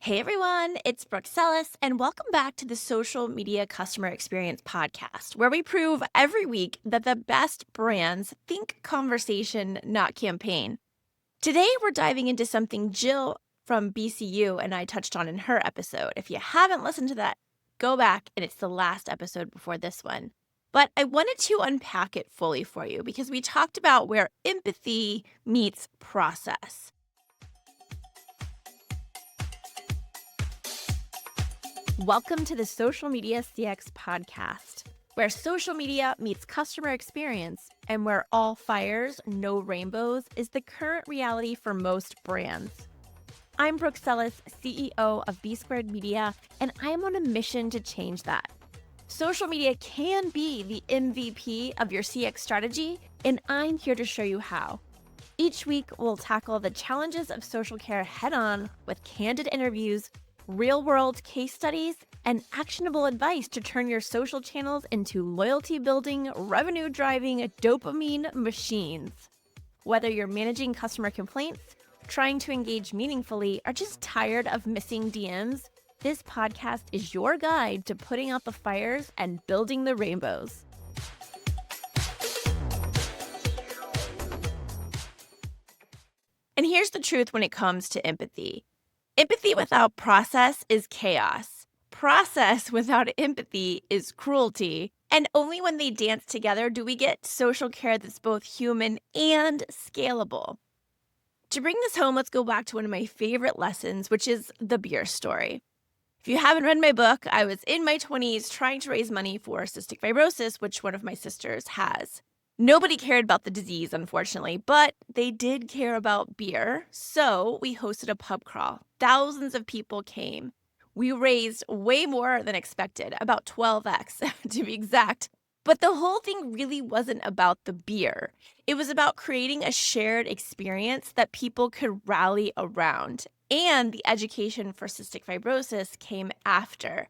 Hey everyone, it's Brooke Sellas, and welcome back to the Social Media Customer Experience Podcast, where we prove every week that the best brands think conversation, not campaign. Today, we're diving into something Jill from BCU and I touched on in her episode. If you haven't listened to that, go back, and it's the last episode before this one. But I wanted to unpack it fully for you because we talked about where empathy meets process. Welcome to the Social Media CX Podcast, where social media meets customer experience and where all fires, no rainbows is the current reality for most brands. I'm Brooke Sellas, CEO of B Squared Media, and I am on a mission to change that. Social media can be the MVP of your CX strategy, and I'm here to show you how. Each week, we'll tackle the challenges of social care head-on with candid interviews, real-world case studies, and actionable advice to turn your social channels into loyalty-building, revenue-driving dopamine machines. Whether you're managing customer complaints, trying to engage meaningfully, or just tired of missing DMs, this podcast is your guide to putting out the fires and building the rainbows. And here's the truth when it comes to empathy. Empathy without process is chaos. Process without empathy is cruelty. And only when they dance together do we get social care that's both human and scalable. To bring this home, let's go back to one of my favorite lessons, which is the beer story. If you haven't read my book, I was in my 20s trying to raise money for cystic fibrosis, which one of my sisters has. Nobody cared about the disease, unfortunately, but they did care about beer. So we hosted a pub crawl. Thousands of people came. We raised way more than expected, about 12x to be exact. But the whole thing really wasn't about the beer. It was about creating a shared experience that people could rally around. And the education for cystic fibrosis came after.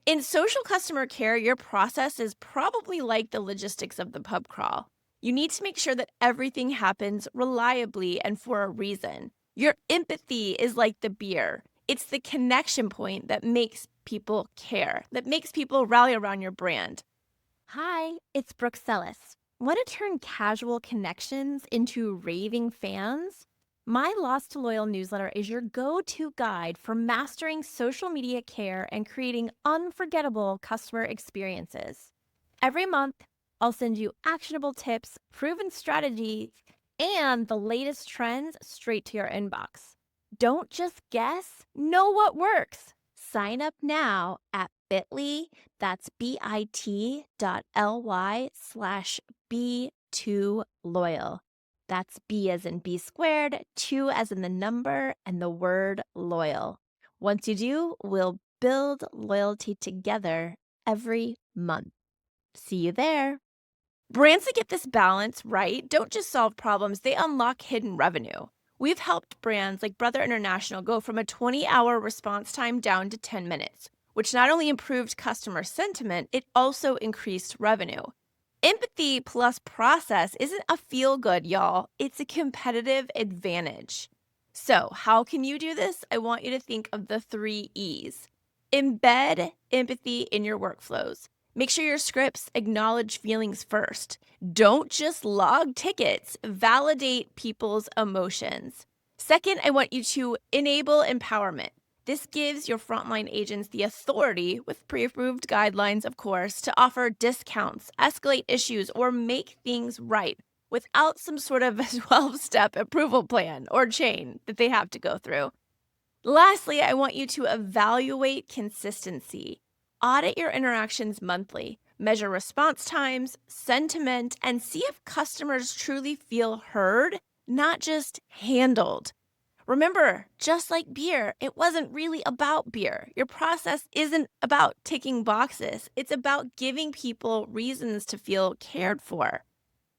In social customer care, your process is probably like the logistics of the pub crawl. You need to make sure that everything happens reliably and for a reason. Your empathy is like the beer. It's the connection point that makes people care, that makes people rally around your brand. Hi, it's Brooke Sellas. Want to turn casual connections into raving fans? My Lost to Loyal newsletter is your go-to guide for mastering social media care and creating unforgettable customer experiences. Every month, I'll send you actionable tips, proven strategies, and the latest trends straight to your inbox. Don't just guess, know what works. Sign up now at bit.ly, that's bit.ly/B2Loyal. That's B as in B squared, 2 as in the number, and the word loyal. Once you do, we'll build loyalty together every month. See you there. Brands that get this balance right don't just solve problems, they unlock hidden revenue. We've helped brands like Brother International go from a 20-hour response time down to 10 minutes, which not only improved customer sentiment, it also increased revenue. Empathy plus process isn't a feel-good, y'all. It's a competitive advantage. So, how can you do this? I want you to think of the 3 E's. Embed empathy in your workflows. Make sure your scripts acknowledge feelings first. Don't just log tickets, validate people's emotions. Second, I want you to enable empowerment. This gives your frontline agents the authority, with pre-approved guidelines, of course, to offer discounts, escalate issues, or make things right without some sort of 12-step approval plan or chain that they have to go through. Lastly, I want you to evaluate consistency. Audit your interactions monthly. Measure response times, sentiment, and see if customers truly feel heard, not just handled. Remember, just like beer, it wasn't really about beer. Your process isn't about ticking boxes. It's about giving people reasons to feel cared for.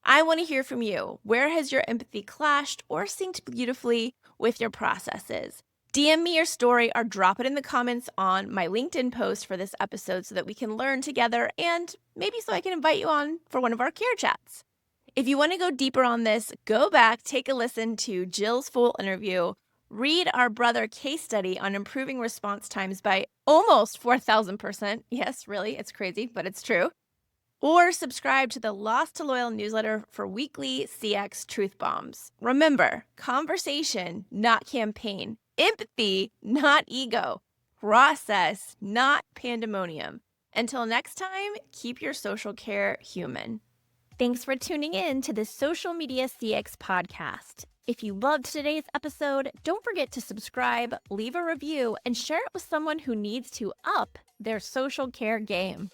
I want to hear from you. Where has your empathy clashed or synced beautifully with your processes? DM me your story or drop it in the comments on my LinkedIn post for this episode so that we can learn together and maybe so I can invite you on for one of our care chats. If you want to go deeper on this, go back, take a listen to Jill's full interview, Read our brother case study on improving response times by almost 4,000%. Yes, really, it's crazy, but it's true. Or subscribe to the Lost to Loyal newsletter for weekly CX truth bombs. Remember, conversation, not campaign. Empathy, not ego. Process, not pandemonium. Until next time, keep your social care human. Thanks for tuning in to the Social Media CX podcast. If you loved today's episode, don't forget to subscribe, leave a review, and share it with someone who needs to up their social care game.